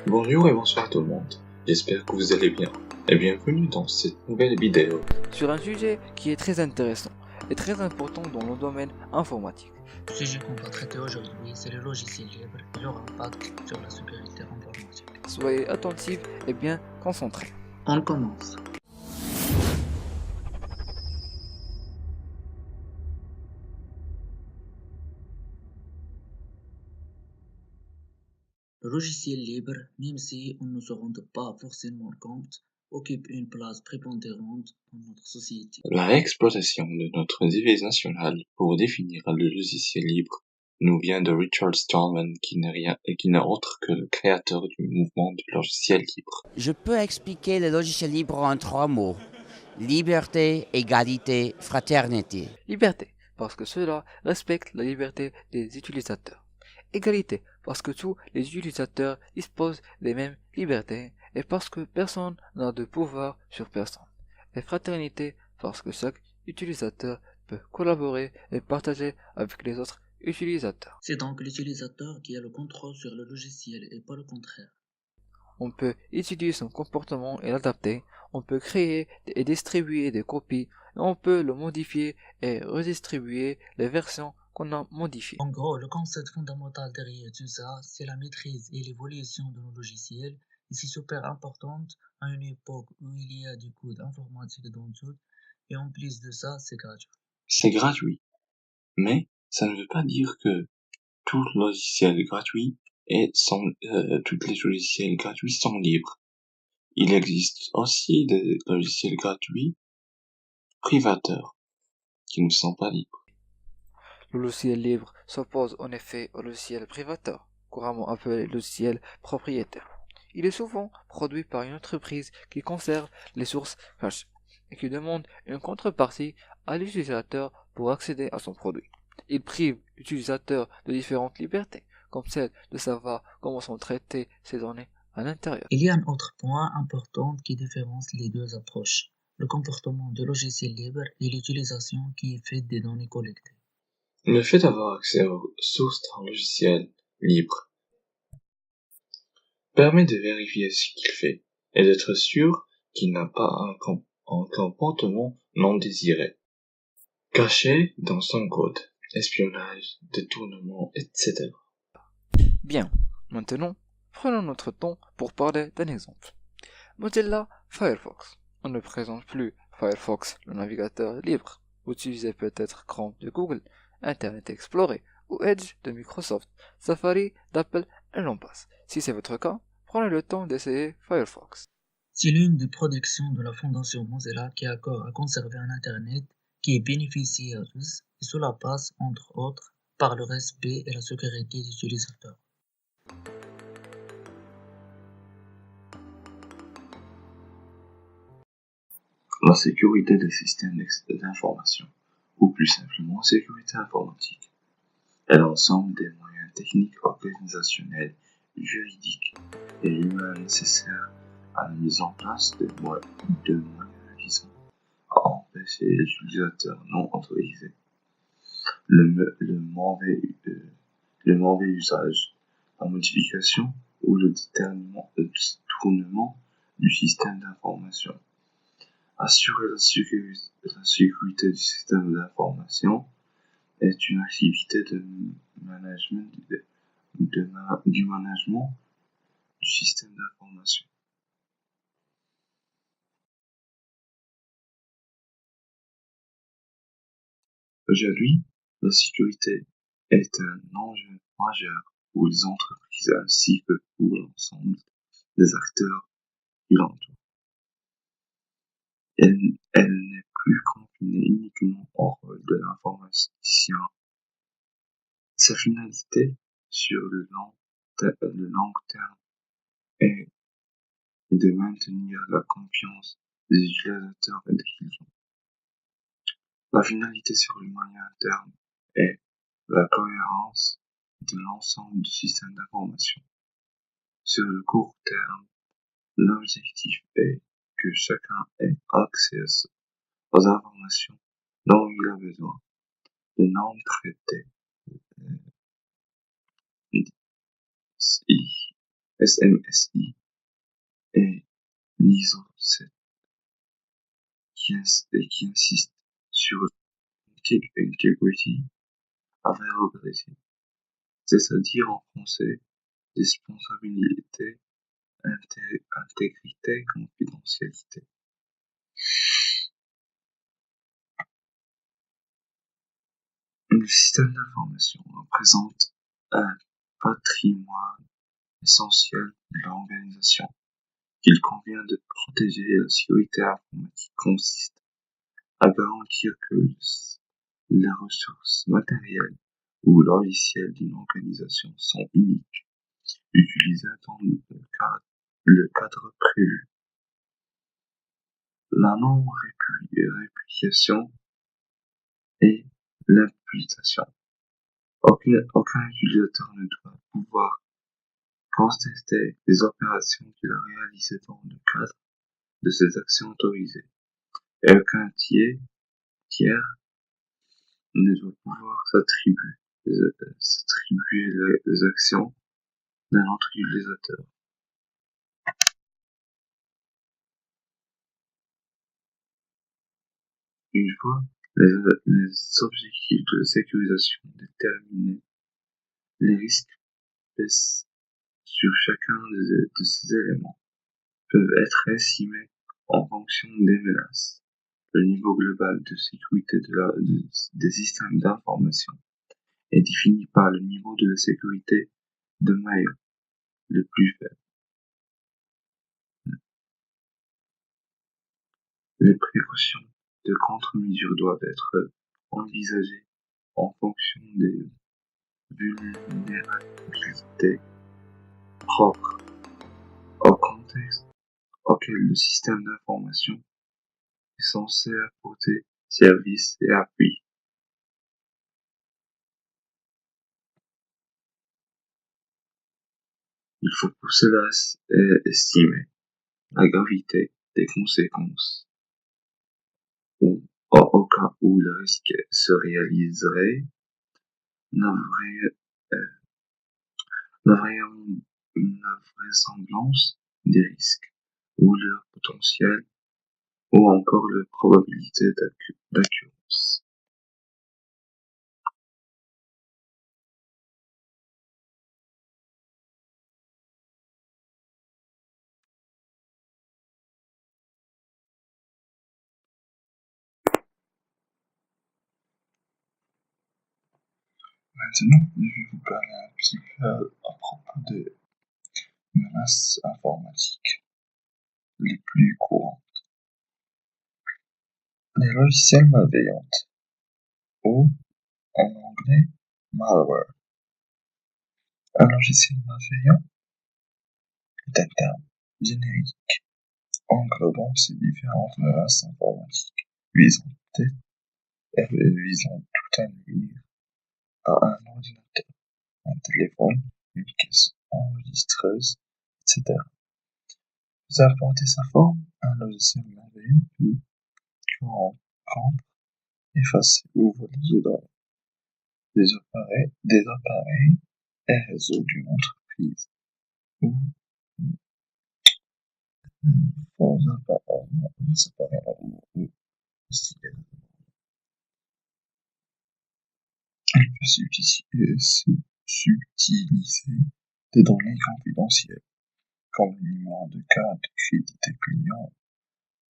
Bonjour et bonsoir tout le monde, j'espère que vous allez bien et bienvenue dans cette nouvelle vidéo. Sur un sujet qui est très intéressant et très important dans le domaine informatique. Le sujet qu'on va traiter aujourd'hui, c'est le logiciel libre et leur impact sur la sécurité informatique. Soyez attentifs et bien concentrés. On commence. Le logiciel libre, même si on ne se rend pas forcément compte, occupe une place prépondérante dans notre société. La exploitation de notre devise nationale pour définir le logiciel libre nous vient de Richard Stallman qui n'est autre que le créateur du mouvement du logiciel libre. Je peux expliquer le logiciel libre en 3 mots. Liberté, égalité, fraternité. Liberté, parce que cela respecte la liberté des utilisateurs. Égalité, parce que tous les utilisateurs disposent des mêmes libertés et parce que personne n'a de pouvoir sur personne. Et fraternité, parce que chaque utilisateur peut collaborer et partager avec les autres utilisateurs. C'est donc l'utilisateur qui a le contrôle sur le logiciel et pas le contraire. On peut étudier son comportement et l'adapter, on peut créer et distribuer des copies, et on peut le modifier et redistribuer les versions qu'on a modifiées. En gros, le concept fondamental derrière tout ça, c'est la maîtrise et l'évolution de nos logiciels, et c'est super importante à une époque où il y a du code informatique dans tout, et en plus de ça, c'est gratuit. C'est gratuit, mais ça ne veut pas dire que tout logiciel gratuit tous les logiciels gratuits sont libres. Il existe aussi des logiciels gratuits privateurs qui ne sont pas libres. Le logiciel libre s'oppose en effet au logiciel privateur, couramment appelé logiciel propriétaire. Il est souvent produit par une entreprise qui conserve les sources cachées et qui demande une contrepartie à l'utilisateur pour accéder à son produit. Il prive l'utilisateur de différentes libertés, comme celle de savoir comment sont traitées ses données à l'intérieur. Il y a un autre point important qui différencie les deux approches, le comportement du logiciel libre et l'utilisation qui est faite des données collectées. Le fait d'avoir accès aux sources d'un logiciel libre permet de vérifier ce qu'il fait et d'être sûr qu'il n'a pas un comportement non désiré, caché dans son code, espionnage, détournement, etc. Bien, maintenant, prenons notre temps pour parler d'un exemple. Mozilla Firefox. On ne présente plus Firefox, le navigateur libre. Vous utilisez peut-être Chrome de Google, Internet Explorer ou Edge de Microsoft, Safari d'Apple et j'en passe. Si c'est votre cas, prenez le temps d'essayer Firefox. C'est l'une des productions de la Fondation Mozilla qui accorde à conserver un Internet qui est bénéficié à tous, et cela passe, entre autres, par le respect et la sécurité des utilisateurs. La sécurité des systèmes d'information, ou plus simplement sécurité informatique, est l'ensemble des moyens techniques, organisationnels, juridiques et humains nécessaires à la mise en place de moyens visant à empêcher les utilisateurs non autorisés le mauvais usage, la modification ou le détournement du système d'information. Assurer la sécurité du système d'information est une activité du management du système d'information. Aujourd'hui, la sécurité est un enjeu majeur pour les entreprises ainsi que pour l'ensemble des acteurs qui l'entourent. Elle n'est plus confinée uniquement au rôle de l'informaticien. Sa finalité sur le long terme est de maintenir la confiance des utilisateurs et des clients. La finalité sur le moyen terme est la cohérence de l'ensemble du système d'information. Sur le court terme, l'objectif est que chacun ait accès aux informations dont il a besoin, de non traiter SMSI et l'ISO 7 qui insiste sur integrity, availability, c'est-à-dire en français disponibilité, intégrité, confidentialité. Le système d'information représente un patrimoine essentiel de l'organisation qu'il convient de protéger. La sécurité informatique consiste à garantir que les ressources matérielles ou logicielles d'une organisation sont uniques, utilisées dans le cadre prévu. La non-réplication et l'imputation. Aucun utilisateur ne doit pouvoir contester les opérations qu'il a réalisées dans le cadre de ces actions autorisées, et aucun tiers ne doit pouvoir s'attribuer les actions d'un autre utilisateur. Une fois les objectifs de sécurisation déterminés, les risques pèsent sur chacun de ces éléments peuvent être estimés en fonction des menaces. Le niveau global de sécurité des systèmes d'information est défini par le niveau de la sécurité de maillon le plus faible. Les précautions de contre-mesure doivent être envisagées en fonction des vulnérabilités propres au contexte auquel le système d'information est censé apporter service et appui. Il faut pour cela estimer la gravité des conséquences au cas où le risque se réaliserait, la vraisemblance des risques ou leur potentiel ou encore leur probabilité d'occurrence. Maintenant, je vais vous parler un petit peu à propos des menaces informatiques les plus courantes. Les logiciels malveillants, ou en anglais malware. Un logiciel malveillant est un terme générique englobant ces différentes menaces informatiques visant tout à nuire à un ordinateur, un téléphone, une caisse enregistreuse, etc. Peu importe sa forme, un logiciel malveillant peut corrompre, effacer ou voler des données des appareils et réseaux d'une entreprise ou faux appareils ou il peut subtiliser des données confidentielles, comme le numéro de carte de crédit des clients,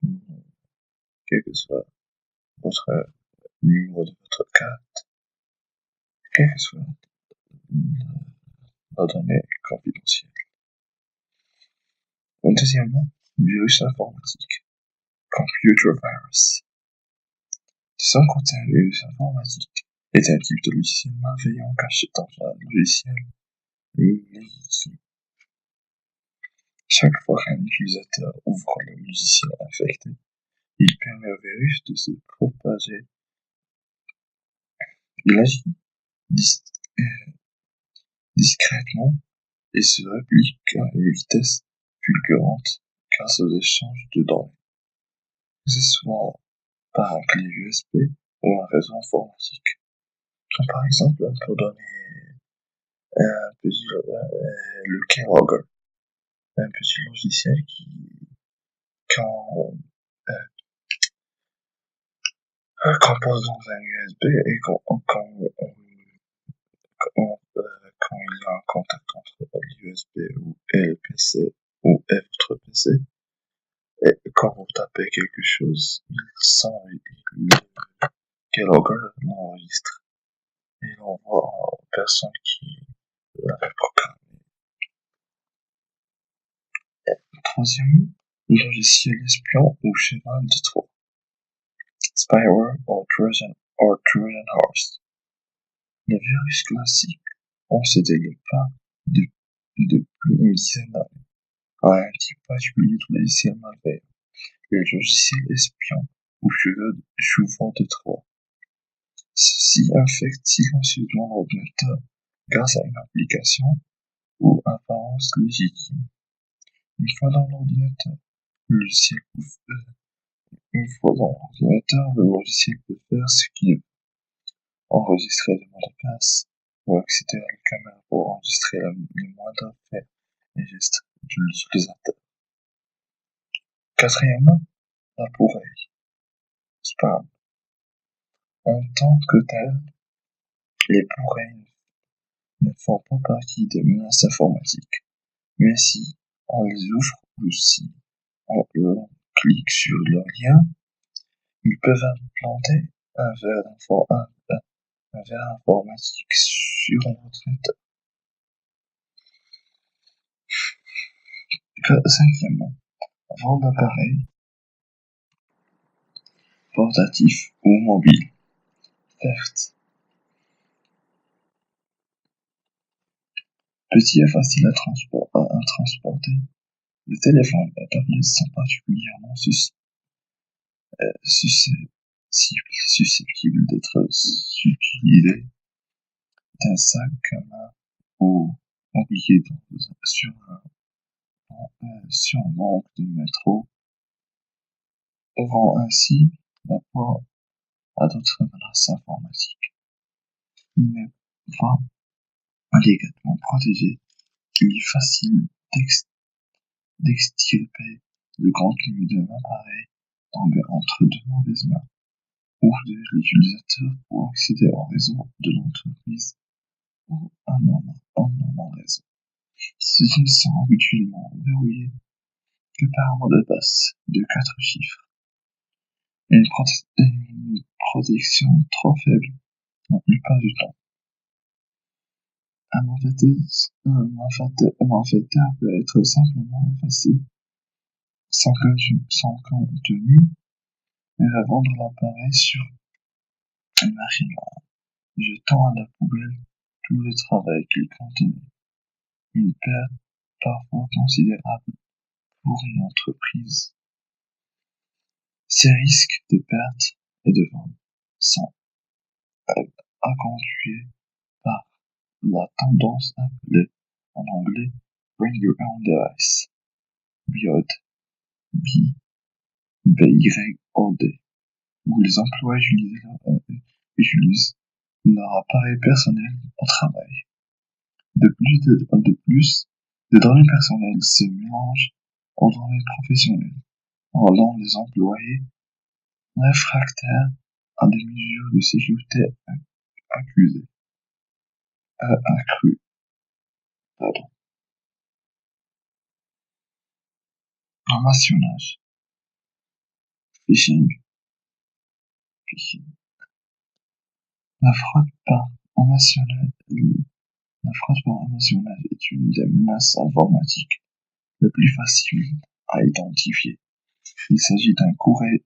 ou quel que soit votre numéro de votre carte, quelle que soit la donnée confidentielle. Deuxièmement, virus informatique, computer virus. De son côté, un virus informatique est un type de logiciel malveillant caché dans un logiciel légitime. Chaque fois qu'un utilisateur ouvre le logiciel infecté, il permet au virus de se propager. Il agit discrètement et se réplique à une vitesse fulgurante grâce aux échanges de données, que ce soit par un clé USB ou un réseau informatique. Comme par exemple, on peut donner le keylogger. un petit logiciel qui, quand, qu'on pose dans un USB et quand il y a un contact entre l'USB et le PC et votre PC, et quand vous tapez quelque chose, il sent Keylogger l'enregistre et l'envoie aux personnes qui l'avaient programmé. Troisièmement, le logiciel espion ou cheval de Troie, spyware or Trojan horse. Les virus classiques ont se développé depuis une dizaine d'années à un type particulier de logiciel malveillant, le logiciel espion ou cheval de Troie. Ceci infecte silencieusement l'ordinateur grâce à une application ou apparence légitime. Une fois dans l'ordinateur, le logiciel peut faire ce qu'il veut, enregistrer le mot de passe ou accéder à la caméra pour enregistrer les moindres faits et gestes de l'utilisateur. Quatrièmement, la pourraille, spam. En tant que tel, les pourrailles ne font pas partie des menaces informatiques, mais si on les ouvre ou si on clique sur leur lien, ils peuvent implanter un verre informatique sur un ordinateur. Cinquièmement, vol d'appareils portatifs ou mobiles. Perte. Petit et facile à transporter, les téléphones et tablettes sont particulièrement susceptibles d'être utilisés d'un sac à main ou oubliés sur un manque de métro, ouvrant ainsi la porte à d'autres menaces informatiques. Il n'est pas légalement protégé, il est facile d'extirper le contenu d'un appareil tombé entre deux mauvaises mains ou de l'utilisateur pour accéder au réseau de l'entreprise ou un normal réseau. Ceux-ci sont habituellement verrouillés que par un mot de passe de 4 chiffres. Une protection trop faible la plupart du temps. Un malfaiteur peut être simplement effacé sans contenu et revendre l'appareil sur une machine noire, jetant à la poubelle tout le travail qu'il contenait. Une perte parfois considérable pour une entreprise. Ces risques de perte et de vente sont accentués par la tendance appelée en anglais Bring Your Own Device, BYOD, BYOD, où les employés utilisent leur appareil personnel au travail. De plus, les données personnelles se mélangent aux données professionnelles, rendant les employés réfractaires à des mesures de sécurité accrues. Ramassionnage, phishing. La fraude par ramassionnage est une des menaces informatiques les plus faciles à identifier. Il s'agit d'un courrier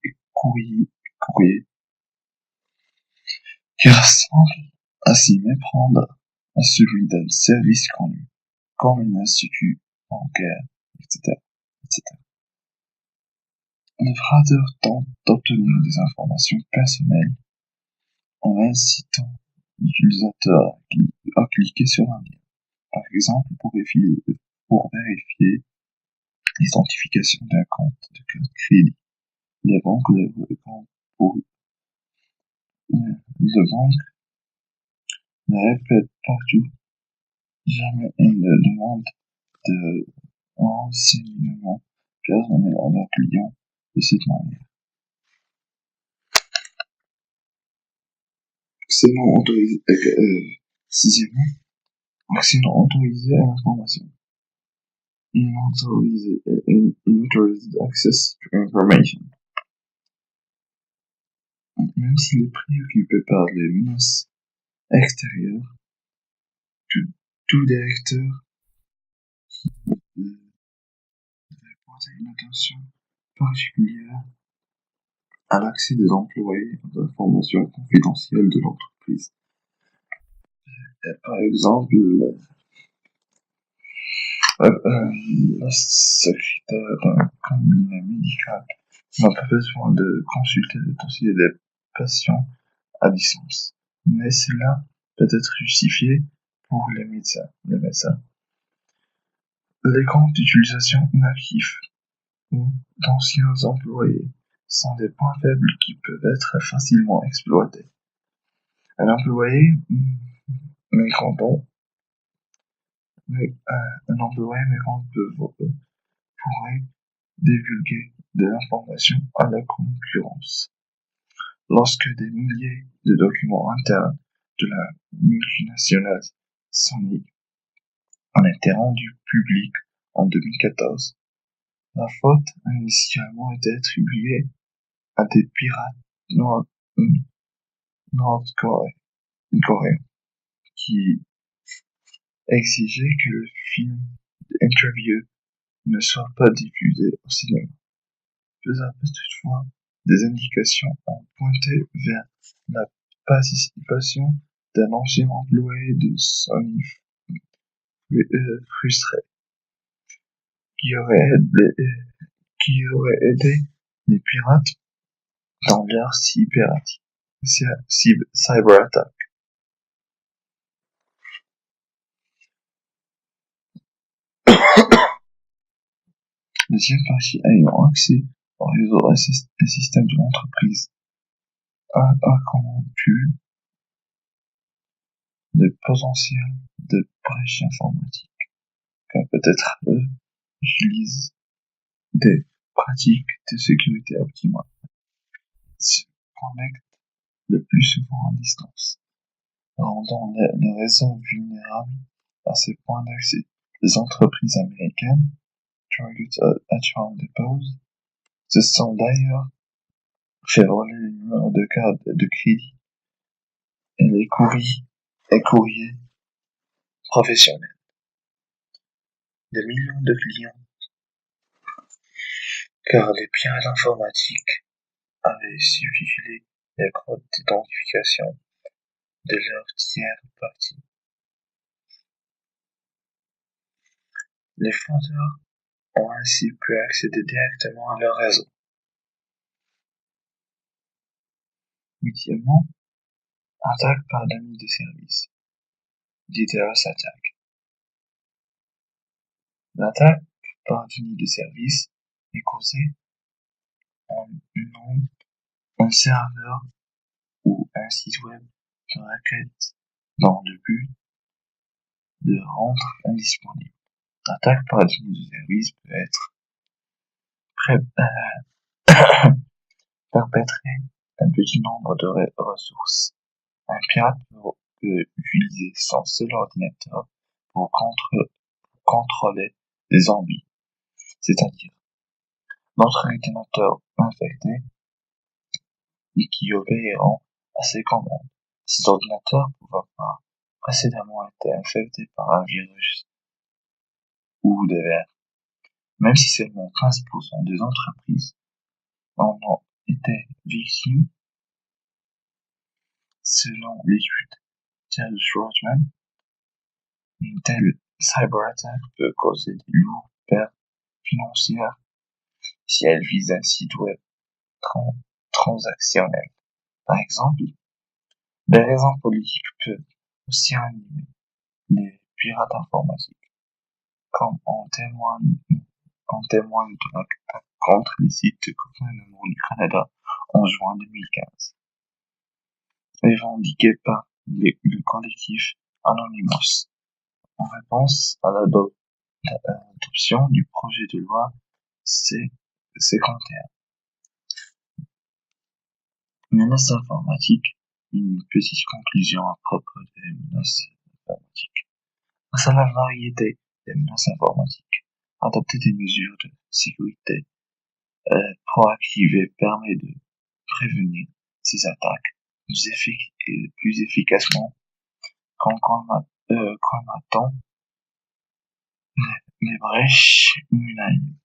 qui ressemble à s'y méprendre à celui d'un service connu, comme un institut bancaire, etc. Les fraudeurs tentent d'obtenir des informations personnelles en incitant l'utilisateur à cliquer sur un lien, par exemple pour vérifier l'identification d'un compte de carte crédit. Les banques ne répètent partout jamais une demande de renseignements personnels à leurs clients de cette manière. Sixièmement, accès non autorisé à l'information. Unauthorized access to information. Même s'il est préoccupé par les menaces extérieures, tout directeur devrait porter une attention particulière à l'accès des employés aux informations confidentielles de l'entreprise. Par exemple, la secrétaire d'un cabinet médical n'a pas besoin de consulter le dossier des patients à distance, mais cela peut être justifié pour les médecins. Les comptes d'utilisation inactifs ou d'anciens employés sont des points faibles qui peuvent être facilement exploités. Un employé mécontent pourrait divulguer de l'information à la concurrence. Lorsque des milliers de documents internes de la multinationale Sony ont été rendus publics en 2014, la faute a initialement été attribuée à des pirates nord-coréens qui exigeaient que le film Interview ne soit pas diffusé au cinéma. Peu à peu toutefois, des indications ont pointé vers la participation d'un ancien employé de Sony frustré, qui aurait aidé les pirates dans leur cyberattaque. Deuxième partie ayant accès au réseau et système de l'entreprise a corrompu le potentiel de brèches informatiques, car peut-être eux utilisent des pratiques de sécurité optimales, se connectent le plus souvent à distance, rendant le réseau vulnérable à ces points d'accès. Les entreprises américaines, Target Atron Depot, se sont d'ailleurs fait voler les numéros de carte de crédit et les courriers professionnels. Des millions de clients, car les pirates informatiques avaient substitué les codes d'identification de leurs tiers parties. Les fraudeurs ont ainsi pu accéder directement à leur réseau. Huitièmement, attaque par l'ami de service, DDoS attack. L'attaque par l'ami de service est causée en un serveur ou un site web de requête dans le but de rendre indisponible. L'attaque par l'ami de service peut être perpétrée un petit nombre de ressources. Un pirate peut utiliser son seul ordinateur pour contrôler les zombies, c'est-à-dire notre ordinateur infecté et qui obéiront à ses commandes. Cet ordinateur pouvait avoir précédemment été infecté par un virus ou des vers, même si seulement 15% des entreprises en ont été victimes. Selon l'étude Tel Schwartzman, une telle cyberattaque peut causer de lourdes pertes financières si elle vise un site web transactionnel. Par exemple, les raisons politiques peuvent aussi animer les pirates informatiques, comme en témoigne de l'attaque contre les sites du gouvernement du Canada en juin 2015, revendiquée par le collectif Anonymous, en réponse à L'adoption du projet de loi C51. Menaces informatiques. Une petite conclusion à propos des menaces informatiques. Face à la variété des menaces informatiques, adopter des mesures de sécurité proactives permet de prévenir ces attaques plus efficacement qu'en combattant les brèches unanimes.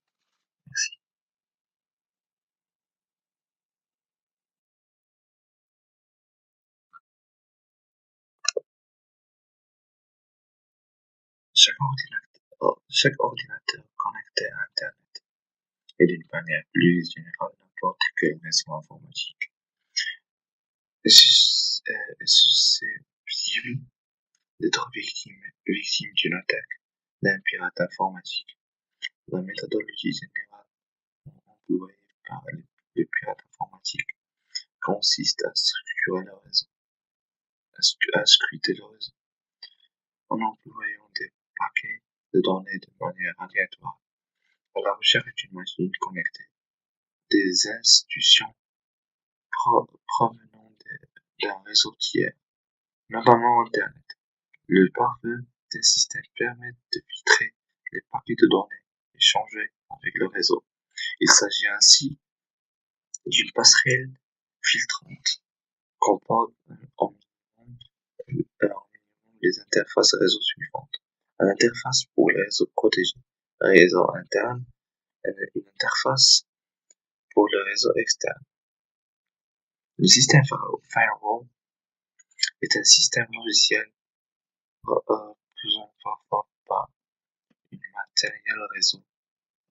Merci. Chaque ordinateur connecté à Internet et d'une manière plus générale n'importe quel réseau informatique est susceptible d'être victime d'une attaque d'un pirate informatique. La méthodologie générale employée par les pirates informatiques consiste à structurer le réseau, à scruter le réseau, en employant des paquets de données de manière aléatoire à la recherche d'une machine connectée, des institutions provenant d'un réseau tiers, notamment Internet. Le pare-feu d'un système permet de filtrer les paquets de données échangés avec le réseau. Il s'agit ainsi d'une passerelle filtrante comporte en minimum les interfaces réseau suivantes. Une interface pour les réseaux protégés, un réseau interne, et une interface pour le réseau externe. Le système firewall est un système logiciel faisant parfois par un matériel réseau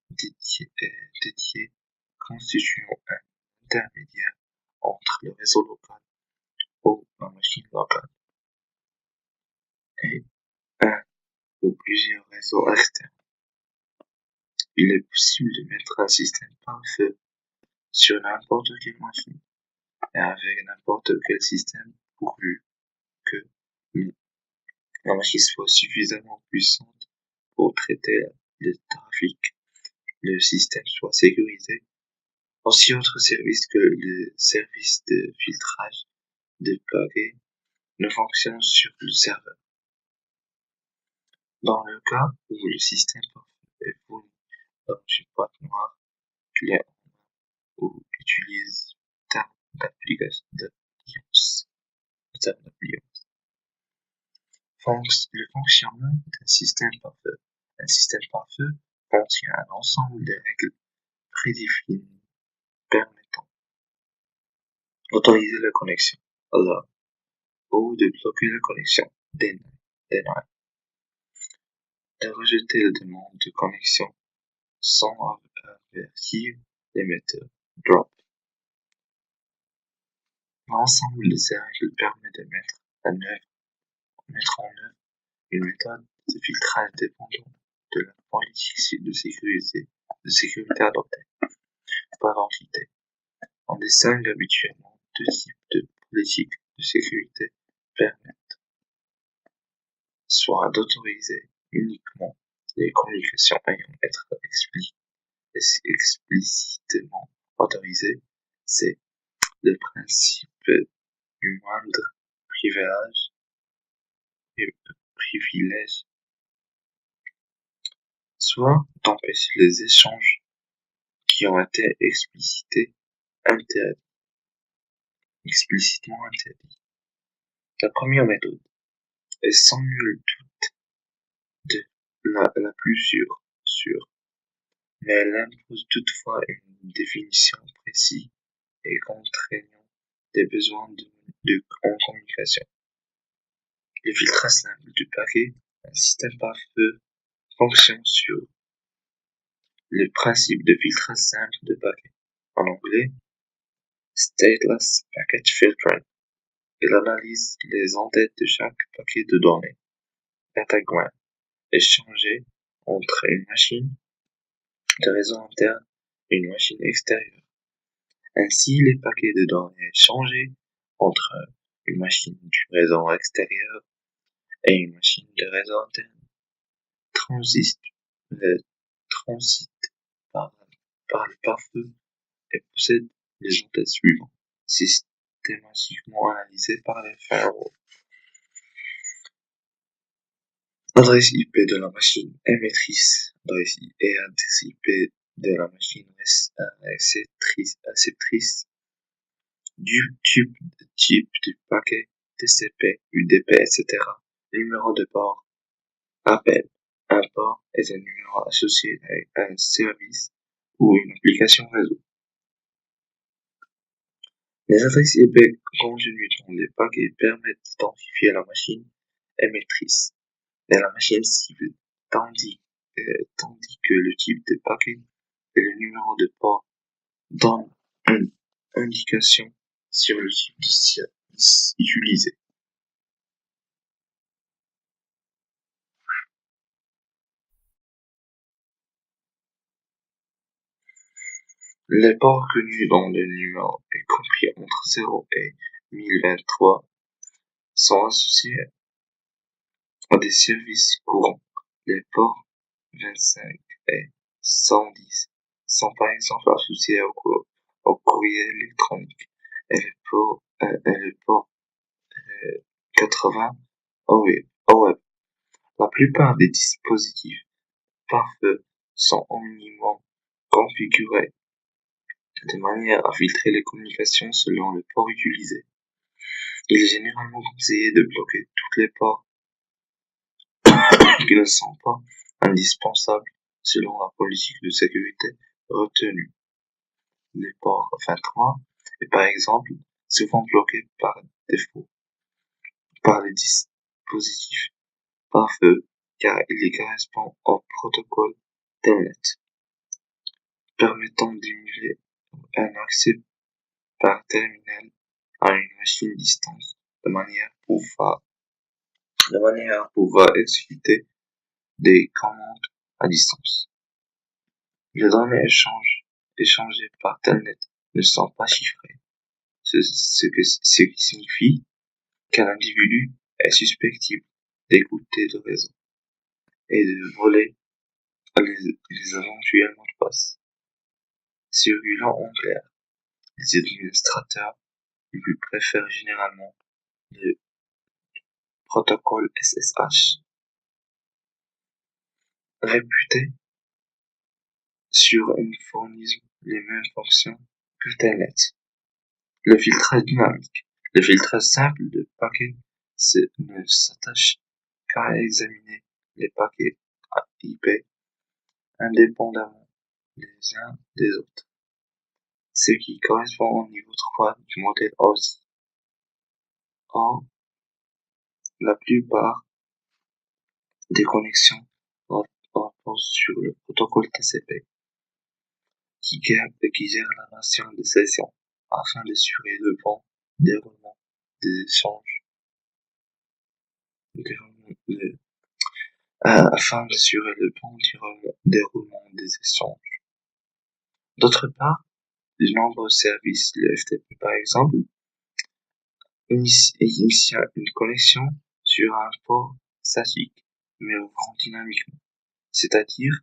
dédié constituant un intermédiaire entre le réseau local ou la machine locale et un ou plusieurs réseaux externes. Il est possible de mettre un système pare-feu sur n'importe quelle machine et avec n'importe quel système pourvu que la machine soit suffisamment puissante pour traiter le trafic, le système soit sécurisé. Aussi autres services que le service de filtrage de paquets ne fonctionnent sur le serveur. Dans le cas où le système est fourni dans une boîte noire, clé en main ou utilise terme d'appliance. Le fonctionnement d'un système pare-feu. Un système pare-feu contient un ensemble de règles prédéfinies permettant d'autoriser la connexion, alors, ou de bloquer la connexion, deny, de rejeter la demande de connexion sans avertir l'émetteur, drop. L'ensemble de ces règles permet de mettre en œuvre une méthode de filtrage dépendant de la politique de sécurité adoptée par l'entité. On distingue habituellement deux types de politiques de sécurité permettent soit d'autoriser uniquement les communications ayant être explicitement autorisées, c'est le principe du moindre privilège, soit d'empêcher les échanges qui ont été explicitement interdits. La première méthode est sans nul doute la plus sûre, mais elle impose toutefois une définition précise et contraignante des besoins en communication. Le filtrage simple du paquet, un système pare-feu, fonctionne sur le principe de filtrage simple de paquet. En anglais, Stateless Packet Filtering. Il analyse les en-têtes de chaque paquet de données, datagram, échangé entre une machine de réseau interne et une machine extérieure. Ainsi, les paquets de données échangés entre une machine du réseau extérieur et une machine de réseau interne transistent transite par, par le pare-feu et possède les en-têtes suivants, systématiquement analysés par les firewalls. L'adresse IP de la machine émettrice, adresse IP de la machine réceptrice du type du paquet TCP, UDP, etc. Numéro de port, appel. Un port est un numéro associé à un service ou une application réseau. Les adresses IP contenues dans les paquets permettent d'identifier la machine émettrice et la machine cible, tandis que le type de paquet et le numéro de port donnent une indication sur le type de service utilisé. Les ports connus dans le numéro est compris entre 0 et 1023 sont associés à des services courants. Les ports 25 et 110 sont par exemple associés au courrier électronique et le port 80 au web. La plupart des dispositifs pare-feu sont au minimum configurés de manière à filtrer les communications selon le port utilisé. Il est généralement conseillé de bloquer tous les ports qui ne sont pas indispensables selon la politique de sécurité retenue. Le port 23 est par exemple souvent bloqué par défaut par les dispositifs pare-feu car il correspond au protocole Telnet, permettant d'émuler un accès par terminal à une machine distance de manière à pouvoir exécuter des commandes à distance. Les données échangées par Telnet ne sont pas chiffrées, ce qui signifie qu'un individu est susceptible d'écouter le réseau et de voler les éventuels mots de passe. Circulant en clair, les administrateurs préfèrent généralement le protocole SSH, réputé sur une fournissant les mêmes fonctions que Telnet. Le filtrage dynamique. Le filtrage simple de paquets ne s'attache qu'à examiner les paquets IP indépendamment les uns des autres, ce qui correspond au niveau 3 du modèle OSI. Or, la plupart des connexions reposent sur le protocole TCP, qui gère la nation de session afin d'assurer le bon déroulement des échanges. Afin d'assurer le bon déroulement des échanges. D'autre part, de nombreux services, le FTP par exemple, initie une connexion sur un port statique, mais ouvrant dynamiquement, c'est-à-dire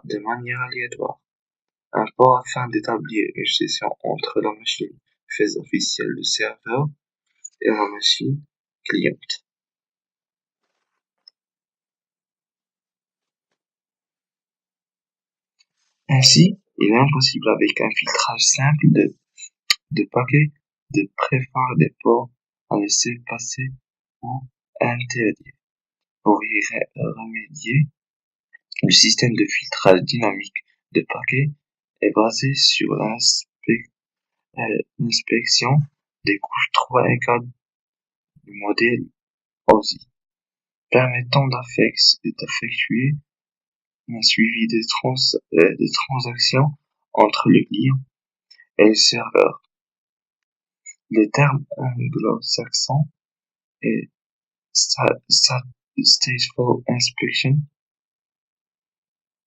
de manière aléatoire. Un port afin d'établir une session entre la machine phase officielle du serveur et la machine cliente. Ainsi, il est impossible avec un filtrage simple de paquets de prévoir des ports à laisser passer ou à interdire. Pour y remédier, le système de filtrage dynamique de paquets est basé sur l'inspection des couches 3 et 4 du modèle OSI, permettant d'effectuer un suivi des transactions entre le client et le serveur. Les termes anglo-saxons et stateful inspection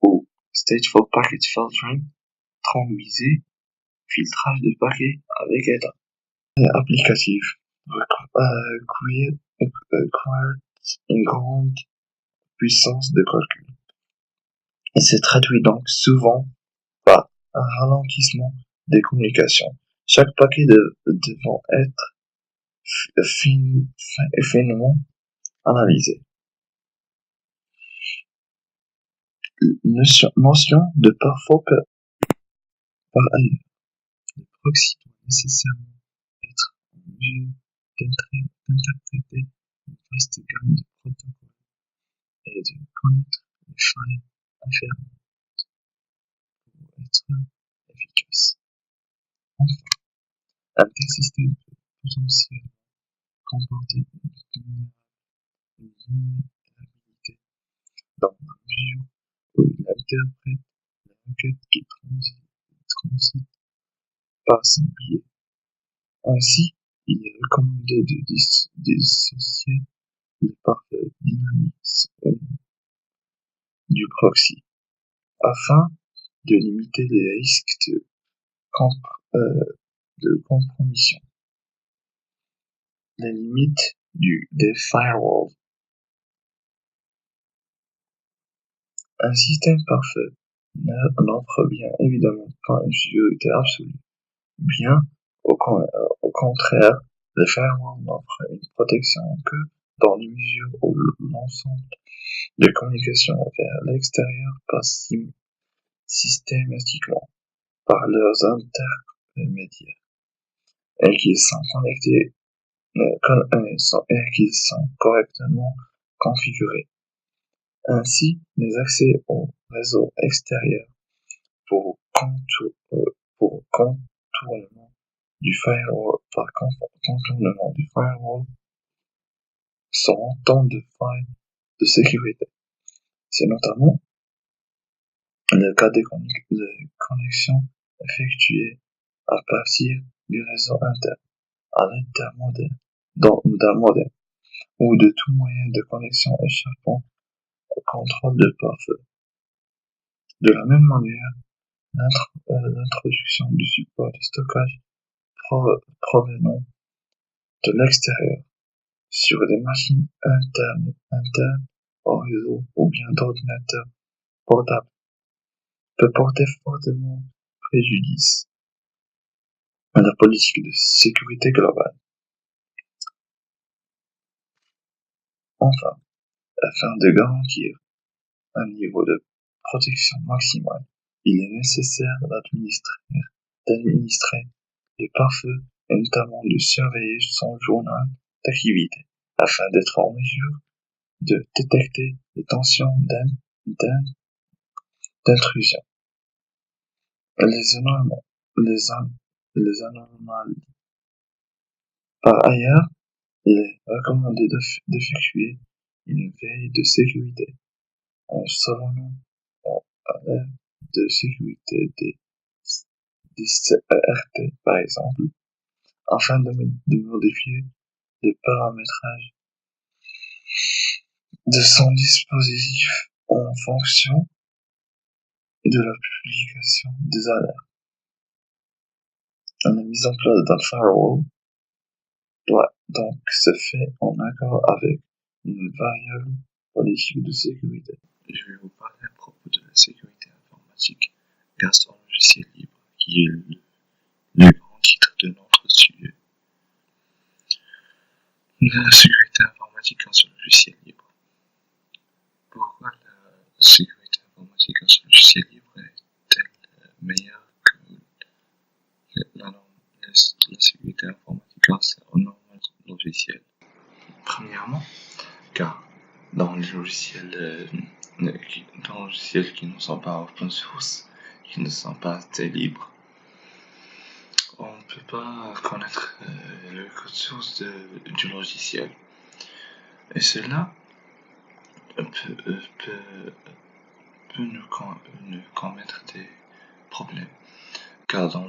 ou stateful packet filtering traduisent filtrage de paquets avec état. Applicatif requiert une grande puissance de calcul. et se traduit donc souvent par un ralentissement des communications, chaque paquet devant être finement analysé. Notion de pare-feu par ailleurs. Le proxy doit nécessairement être en mesure d'interpréter une vaste gamme de protocoles et de connaître les failles afférentes pour être efficace. Enfin, un tel système peut potentiellement comporter une vulnérabilité dans la mesure où il interprète la requête qui transite par son biais. Ainsi, il est recommandé de dissocier les parfaits dynamiques du proxy afin de limiter les risques de compromission. Les limites des firewalls. Un système parfait n'offre bien évidemment pas une sécurité absolue. Bien au contraire, les firewalls n'offrent une protection que dans les mesures où l'ensemble des communications vers l'extérieur passe systématiquement par leurs intermédiaires et qu'ils sont connectés et qu'ils sont correctement configurés. Ainsi, les accès au réseau extérieur pour contournement du firewall sont autant de failles de sécurité. C'est notamment le cas des connexions effectuées à partir du réseau interne, à l'aide d'un modem, ou de tout moyen de connexion échappant au contrôle de pare-feu. De la même manière, l'introduction du support de stockage provenant de l'extérieur sur des machines internes au réseau ou bien d'ordinateurs portables peut porter fortement préjudice à la politique de sécurité globale. Enfin, afin de garantir un niveau de protection maximale, il est nécessaire d'administrer le pare-feu et notamment de surveiller son journal d'activité afin d'être en mesure de détecter les tensions d'intrusion, les anomalies. Par ailleurs, il est recommandé d'effectuer une veille de sécurité en s'abonnant à l'aide de sécurité des CRT par exemple, afin de modifier le paramétrage de son dispositif en fonction de la publication des alertes. La mise en place d'un firewall doit donc se faire en accord avec une variable politique de sécurité. Je vais vous parler à propos de la sécurité informatique grâce au logiciel libre, qui est le grand titre de notre sujet. La sécurité informatique grâce au logiciel libre. Pourquoi la sécurité informatique grâce au logiciel libre est-elle meilleure que la sécurité informatique grâce aux normes logicielles? Premièrement, car dans les logiciels qui ne sont pas open source, qui ne sont pas assez libres, on ne peut pas connaître le code source du logiciel. Et cela peut nous commettre des problèmes. Car dans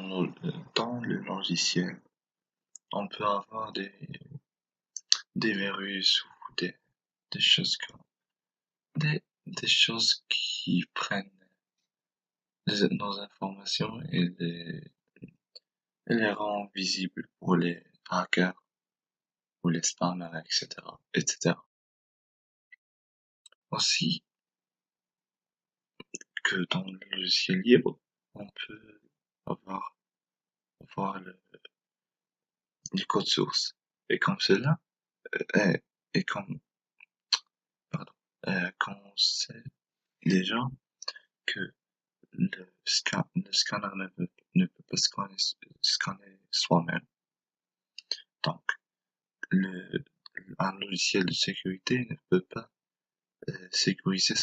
le logiciel, on peut avoir des virus ou des choses des choses qui prennent nos informations et les rendent visibles pour les hackers ou les spammers, etc. Aussi, que dans le logiciel libre, on peut avoir, voir le code source. Et comme cela, et, et comme, pardon, quand on sait déjà que le scanner ne peut pas scanner soi-même. Donc, le, un logiciel de sécurité ne peut pas sécuriser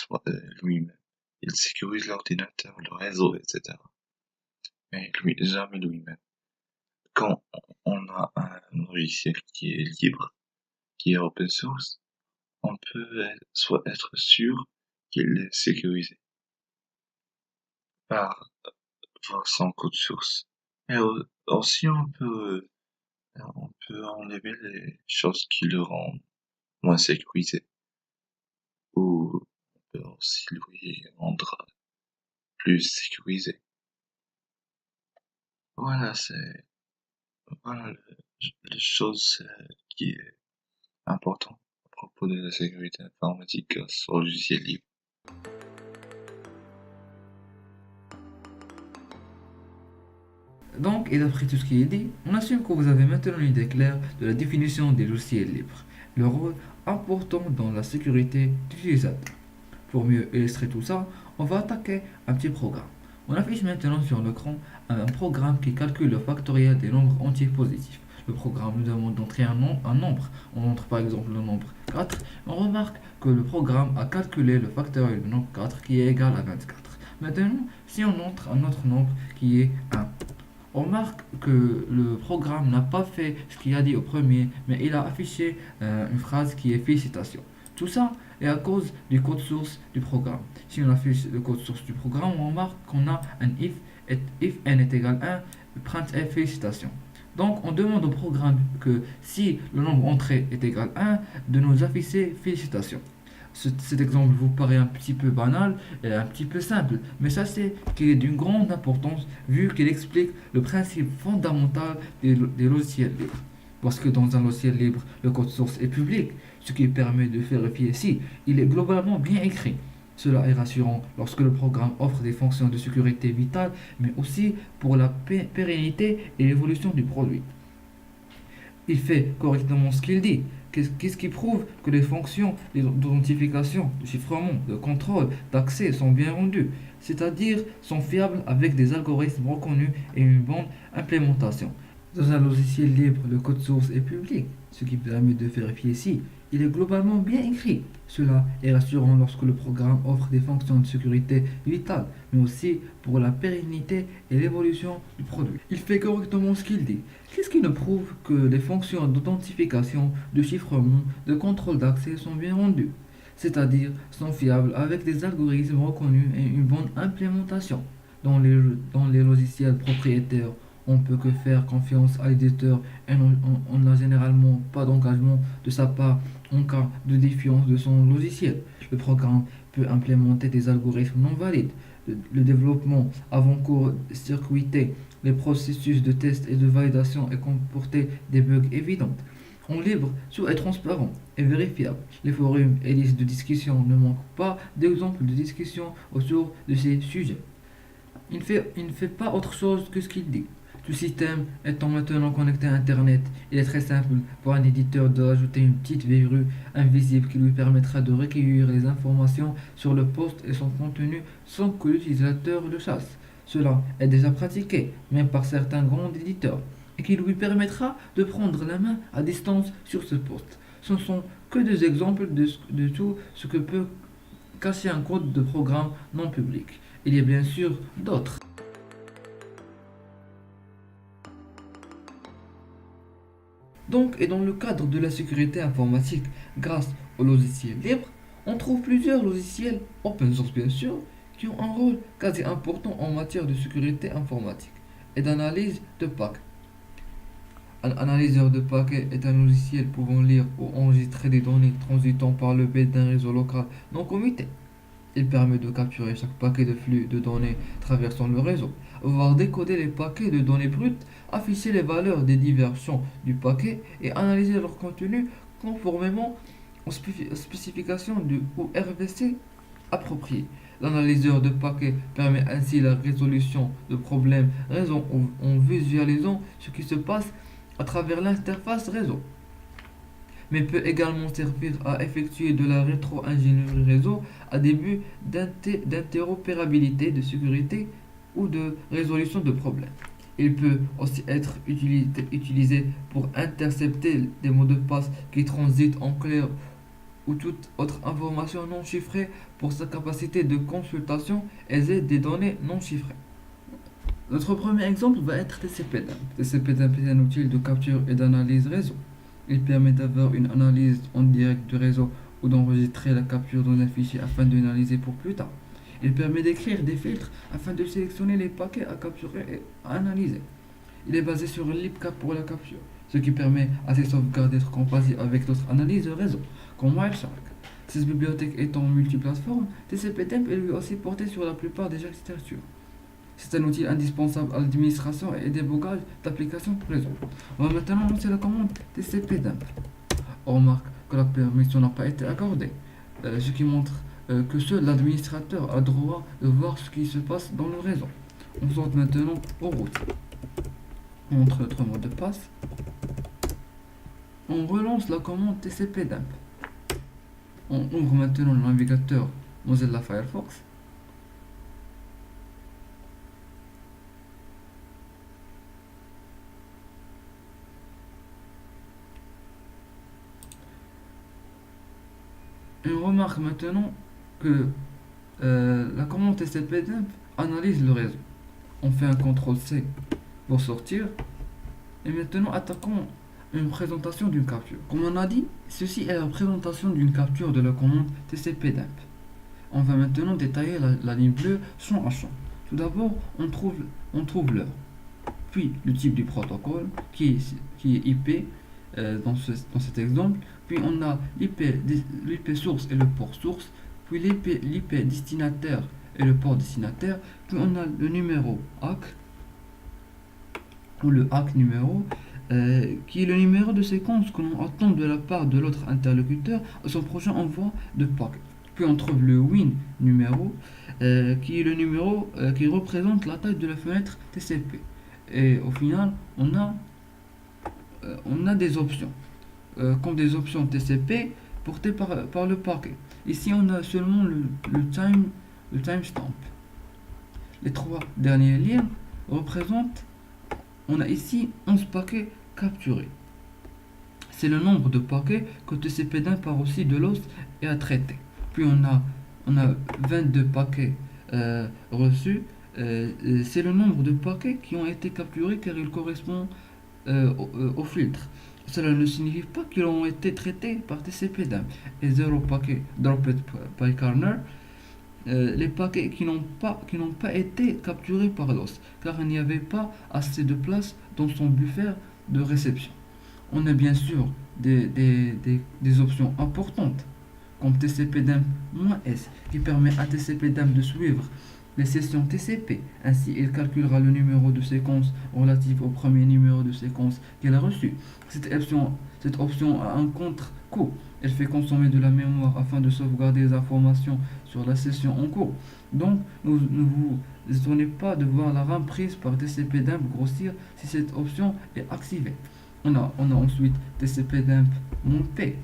lui-même. Il sécurise l'ordinateur, le réseau, etc. Mais jamais lui-même. Quand on a un logiciel qui est libre, qui est open source, on peut soit être sûr qu'il est sécurisé par voir son code source. Mais aussi on peut enlever les choses qui le rendent moins sécurisé. Ou on peut aussi lui rendre plus sécurisé. Voilà, voilà les choses qui est important à propos de la sécurité informatique grâce au logiciel libre. Donc, et d'après tout ce qui est dit, on assume que vous avez maintenant une idée claire de la définition des logiciels libres, leur rôle important dans la sécurité d'utilisateur. Pour mieux illustrer tout ça, on va attaquer un petit programme. On affiche maintenant sur l'écran un programme qui calcule le factoriel des nombres entiers positifs. Le programme nous demande d'entrer un nombre. On entre par exemple le nombre 4. On remarque que le programme a calculé le factoriel du nombre 4 qui est égal à 24. Maintenant, si on entre un autre nombre qui est 1, on remarque que le programme n'a pas fait ce qu'il a dit au premier, mais il a affiché une phrase qui est félicitations. Tout ça est à cause du code source du programme. Si on affiche le code source du programme, on remarque qu'on a un if n est égal à 1, printf félicitations. Donc on demande au programme que si le nombre entré est égal à 1, de nous afficher félicitations. Cet exemple vous paraît un petit peu banal et un petit peu simple, mais sachez qu'il est d'une grande importance vu qu'il explique le principe fondamental des logiciels libres. Parce que dans un logiciel libre, le code source est public, ce qui permet de vérifier si il est globalement bien écrit. Cela est rassurant lorsque le programme offre des fonctions de sécurité vitales, mais aussi pour la pérennité et l'évolution du produit. Il fait correctement ce qu'il dit. Qu'est-ce qui prouve que les fonctions d'identification, de chiffrement, de contrôle, d'accès sont bien rendues, c'est-à-dire sont fiables avec des algorithmes reconnus et une bonne implémentation. Dans un logiciel libre, le code source est public, ce qui permet de vérifier si il est globalement bien écrit. Cela est rassurant lorsque le programme offre des fonctions de sécurité vitales, mais aussi pour la pérennité et l'évolution du produit. Il fait correctement ce qu'il dit. Qu'est-ce qui nous prouve que les fonctions d'authentification, de chiffrement, de contrôle d'accès sont bien rendues, c'est-à-dire sont fiables avec des algorithmes reconnus et une bonne implémentation. Dans les logiciels propriétaires, on peut que faire confiance à l'éditeur et on n'a généralement pas d'engagement de sa part en cas de défiance de son logiciel. Le programme peut implémenter des algorithmes non valides. Le développement avant court-circuiter les processus de test et de validation et comporter des bugs évidents. En libre, tout est transparent et vérifiable. Les forums et listes de discussion ne manquent pas d'exemples de discussion autour de ces sujets. Il ne fait pas autre chose que ce qu'il dit. Tout système étant maintenant connecté à Internet, il est très simple pour un éditeur d'ajouter une petite verrue invisible qui lui permettra de recueillir les informations sur le post et son contenu sans que l'utilisateur le chasse. Cela est déjà pratiqué, même par certains grands éditeurs, et qui lui permettra de prendre la main à distance sur ce post. Ce ne sont que des exemples de tout ce que peut cacher un code de programme non public. Il y a bien sûr d'autres. Donc, et dans le cadre de la sécurité informatique, grâce aux logiciels libres, on trouve plusieurs logiciels, open source bien sûr, qui ont un rôle quasi important en matière de sécurité informatique et d'analyse de paquets. Un analyseur de paquets est un logiciel pouvant lire ou enregistrer des données transitant par le biais d'un réseau local non commité. Il permet de capturer chaque paquet de flux de données traversant le réseau, voire décoder les paquets de données brutes, afficher les valeurs des divers champs du paquet et analyser leur contenu conformément aux spécifications du RVC appropriées. L'analyseur de paquets permet ainsi la résolution de problèmes réseau en visualisant ce qui se passe à travers l'interface réseau, mais peut également servir à effectuer de la rétro-ingénierie réseau à des buts d'interopérabilité, de sécurité ou de résolution de problèmes. Il peut aussi être utilisé pour intercepter des mots de passe qui transitent en clair ou toute autre information non chiffrée pour sa capacité de consultation aisée des données non chiffrées. Notre premier exemple va être TCP/DIMP. TCP/DIMP est un outil de capture et d'analyse réseau. Il permet d'avoir une analyse en direct du réseau ou d'enregistrer la capture dans un fichier afin de l'analyser pour plus tard. Il permet d'écrire des filtres afin de sélectionner les paquets à capturer et à analyser. Il est basé sur l'IPCAP pour la capture, ce qui permet à ces sauvegardes d'être compatibles avec d'autres analyses de réseau, comme Wireshark. Ces bibliothèques étant multiplateformes, TCP/DIMP est lui aussi porté sur la plupart des architectures. C'est un outil indispensable à l'administration et débogage d'applications réseau. On va maintenant lancer la commande TCP/DIMP. On remarque que la permission n'a pas été accordée, ce qui montre que seul l'administrateur a le droit de voir ce qui se passe dans le réseau. On saute maintenant aux routes. On entre notre mot de passe. On relance la commande TCP/DIMP. On ouvre maintenant le navigateur Mozilla Firefox. Et on remarque maintenant que la commande TCP/DIMP analyse le réseau. On fait un CTRL-C pour sortir. Et maintenant, attaquons une présentation d'une capture. Comme on a dit, ceci est la présentation d'une capture de la commande TCP/DIMP. On va maintenant détailler la ligne bleue champ à champ. Tout d'abord, on trouve l'heure, puis le type du protocole qui est IP dans cet exemple, puis on a l'IP source et le port source, puis l'IP destinataire et le port destinataire, puis on a le numéro ACK ou le ACK numéro qui est le numéro de séquence que l'on attend de la part de l'autre interlocuteur à son prochain envoi de packet. Puis on trouve le WIN numéro qui est le numéro qui représente la taille de la fenêtre TCP. Et au final, on a des options, comme des options TCP portées par le paquet. Ici, on a seulement le timestamp. Les trois dernières lignes représentent, on a ici 11 paquets capturés. C'est le nombre de paquets que TCP/DIMP a reçu de l'host et a traité. Puis on a 22 paquets reçus. C'est le nombre de paquets qui ont été capturés car ils correspondent au filtre. Cela ne signifie pas qu'ils ont été traités par TCP/DIMP. Et 0 paquet dropped by kernel, les paquets qui n'ont pas été capturés par l'host car il n'y avait pas assez de place dans son buffer de réception. On a bien sûr des options importantes comme TCP/DIMP-S qui permet à TCP/DIMP de suivre les sessions TCP. Ainsi, il calculera le numéro de séquence relatif au premier numéro de séquence qu'il a reçu. Cette option a un contre-coup. Elle fait consommer de la mémoire afin de sauvegarder les informations sur la session en cours. Donc, ne vous étonnez pas de voir la RAM prise par TCP/DIMP grossir si cette option est activée. On a ensuite TCP/DIMP-P.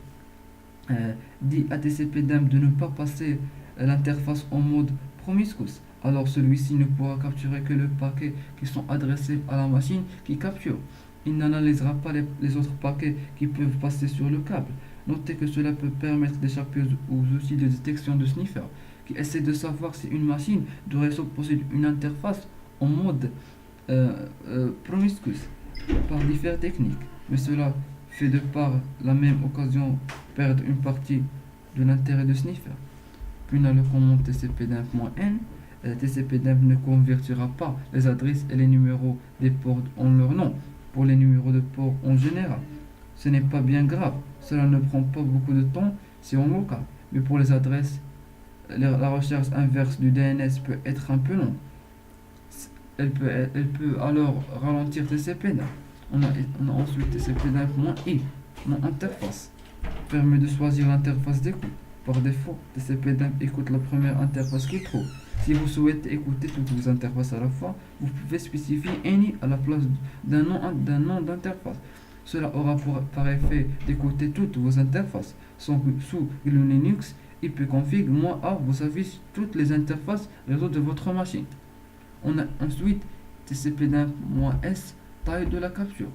Dit à TCP/DIMP de ne pas passer l'interface en mode promiscuous. Alors celui-ci ne pourra capturer que les paquets qui sont adressés à la machine qui capture. Il n'analysera pas les autres paquets qui peuvent passer sur le câble. Notez que cela peut permettre d'échapper aux outils de détection de sniffer qui essaient de savoir si une machine de réseau possède une interface en mode promiscuous par différentes techniques. Mais cela fait de par la même occasion perdre une partie de l'intérêt de sniffer. Puis on a le commande TCP/DIMP-N. TCP/DIMP ne convertira pas les adresses et les numéros des ports en leur nom pour les numéros de port en général. Ce n'est pas bien grave, cela ne prend pas beaucoup de temps, c'est en local. Mais pour les adresses, la recherche inverse du DNS peut être un peu longue. Elle peut alors ralentir TCP/DIMP. On a ensuite TCP/DIMP-I. Mon interface permet de choisir l'interface d'écoute. Par défaut, TCP/Dump écoute la première interface qu'il trouve. Si vous souhaitez écouter toutes vos interfaces à la fois, vous pouvez spécifier any à la place d'un nom d'interface. Cela aura par effet d'écouter toutes vos interfaces. Sous GNU Linux, ipconfig -a vous affiche toutes les interfaces réseau de votre machine. On a ensuite TCP/Dump-S, taille de la capture.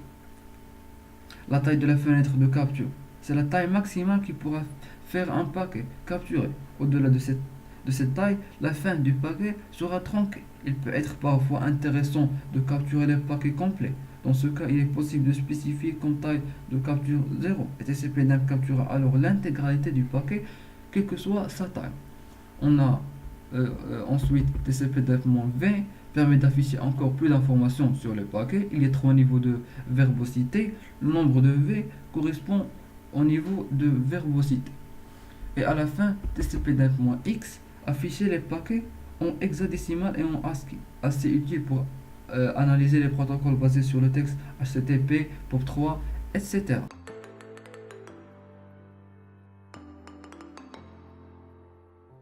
La taille de la fenêtre de capture, c'est la taille maximale qui pourra faire un paquet capturé. Au-delà de cette taille, la fin du paquet sera tronquée. Il peut être parfois intéressant de capturer les paquets complets. Dans ce cas, il est possible de spécifier comme taille de capture 0 et TCP/Dump capturera alors l'intégralité du paquet, quelle que soit sa taille. On a ensuite TCP/Dump-V permet d'afficher encore plus d'informations sur les paquets. Il y a 3 niveaux de verbosité. Le nombre de V correspond au niveau de verbosité. Et à la fin, TCP/Dump-X afficher les paquets en hexadécimal et en ASCII, assez utile pour analyser les protocoles basés sur le texte HTTP, POP3, etc.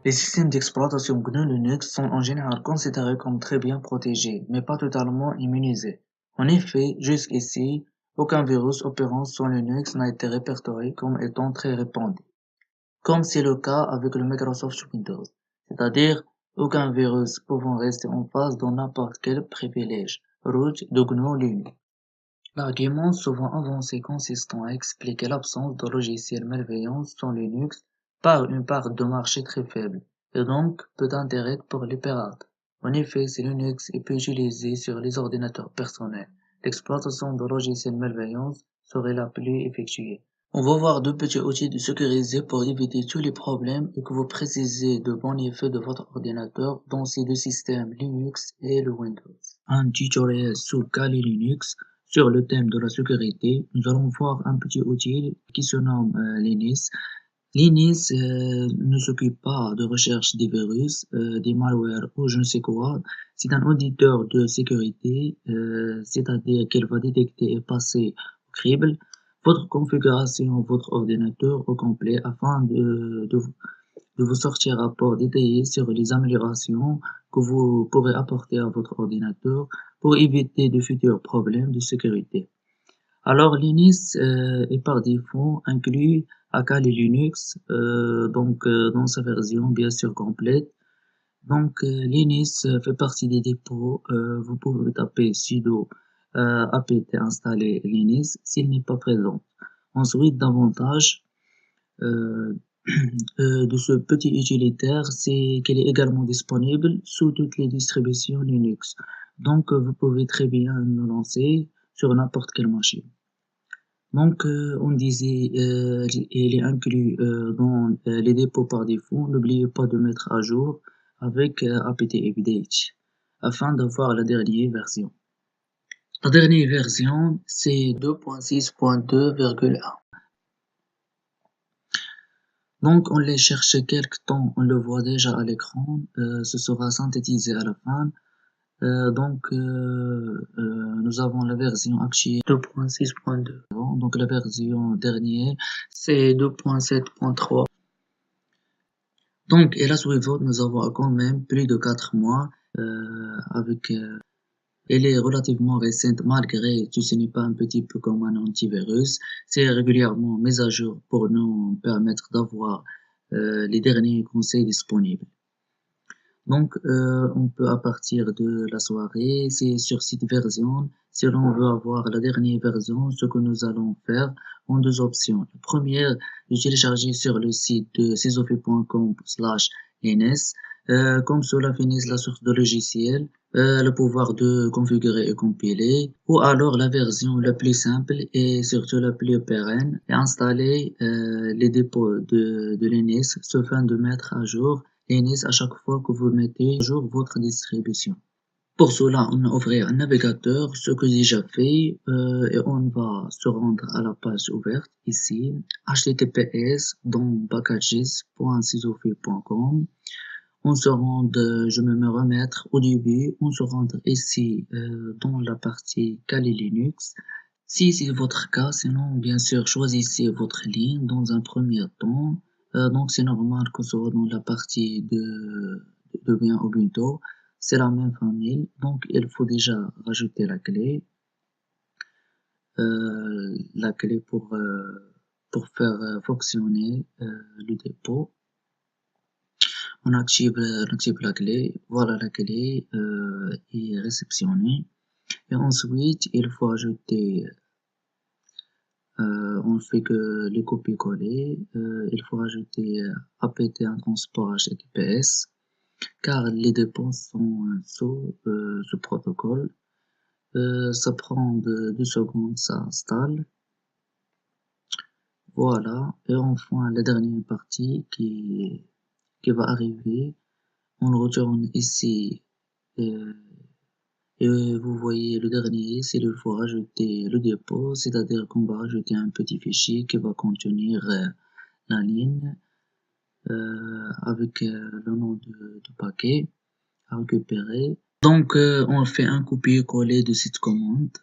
Les systèmes d'exploitation GNU Linux sont en général considérés comme très bien protégés, mais pas totalement immunisés. En effet, jusqu'ici, aucun virus opérant sur Linux n'a été répertorié comme étant très répandu, comme c'est le cas avec le Microsoft Windows, c'est-à-dire aucun virus pouvant rester en phase dans n'importe quel privilège root de GNU Linux. L'argument souvent avancé consistant à expliquer l'absence de logiciels malveillants sur Linux par une part de marché très faible, et donc peu d'intérêt pour les pirates. En effet, si Linux est peu utilisé sur les ordinateurs personnels, l'exploitation de logiciels malveillants serait la plus effectuée. On va voir deux petits outils de sécuriser pour éviter tous les problèmes et que vous précisez de bons effets de votre ordinateur dans ces deux systèmes Linux et le Windows. Un tutoriel sous Kali Linux. Sur le thème de la sécurité, nous allons voir un petit outil qui se nomme Linux. Linux ne s'occupe pas de recherche des virus, des malwares ou je ne sais quoi. C'est un auditeur de sécurité, c'est-à-dire qu'elle va détecter et passer au crible votre configuration, votre ordinateur au complet afin de vous sortir un rapport détaillé sur les améliorations que vous pourrez apporter à votre ordinateur pour éviter de futurs problèmes de sécurité. Alors Linux est par défaut inclus à Kali Linux, dans sa version bien sûr complète. Donc Linux fait partie des dépôts. Vous pouvez taper sudo apt installer Linux s'il n'est pas présent. Ensuite, davantage de ce petit utilitaire, c'est qu'elle est également disponible sous toutes les distributions Linux. Donc vous pouvez très bien le lancer sur n'importe quelle machine. Donc on disait il est inclus dans les dépôts par défaut. N'oubliez pas de mettre à jour avec apt update afin d'avoir la dernière version. La dernière version c'est 2.6.2,1. Donc on les cherche quelque temps, on le voit déjà à l'écran, ce sera synthétisé à la fin. Nous avons la version actuelle 2.6.2. Donc la version dernière c'est 2.7.3. Donc et la suivante nous avons quand même plus de 4 mois elle est relativement récente malgré tout, ce n'est pas un petit peu comme un antivirus. C'est régulièrement mis à jour pour nous permettre d'avoir les derniers conseils disponibles. Donc on peut à partir de la soirée, c'est sur cette version. Si l'on veut avoir la dernière version, ce que nous allons faire en deux options. La première, de télécharger sur le site de sysophie.com/ns. Comme cela finisse la source de logiciel, le pouvoir de configurer et compiler, ou alors la version la plus simple et surtout la plus pérenne, et installer les dépôts de Linux, afin de mettre à jour Linux à chaque fois que vous mettez à jour votre distribution. Pour cela, on va ouvrir un navigateur, ce que j'ai déjà fait, et on va se rendre à la page ouverte ici, https packages.sysophie.com. On se rend, je vais me remettre au début, on se rend ici dans la partie Kali Linux. Si c'est votre cas, sinon bien sûr choisissez votre ligne dans un premier temps. Donc c'est normal que ce soit dans la partie de bien au binto. C'est la même famille, donc il faut déjà rajouter la clé pour faire fonctionner le dépôt. On active la clé, voilà la clé est réceptionnée. Et ensuite, il faut ajouter, on fait que les copier-coller, il faut ajouter apt un transport HTTPS, car les dépenses sont sous ce protocole. Ça prend 2 secondes, ça installe. Voilà, et enfin la dernière partie qui va arriver, on retourne ici et vous voyez le dernier, c'est il faut rajouter le dépôt, c'est-à-dire qu'on va rajouter un petit fichier qui va contenir la ligne avec le nom de paquet à récupérer. Donc on fait un copier-coller de cette commande.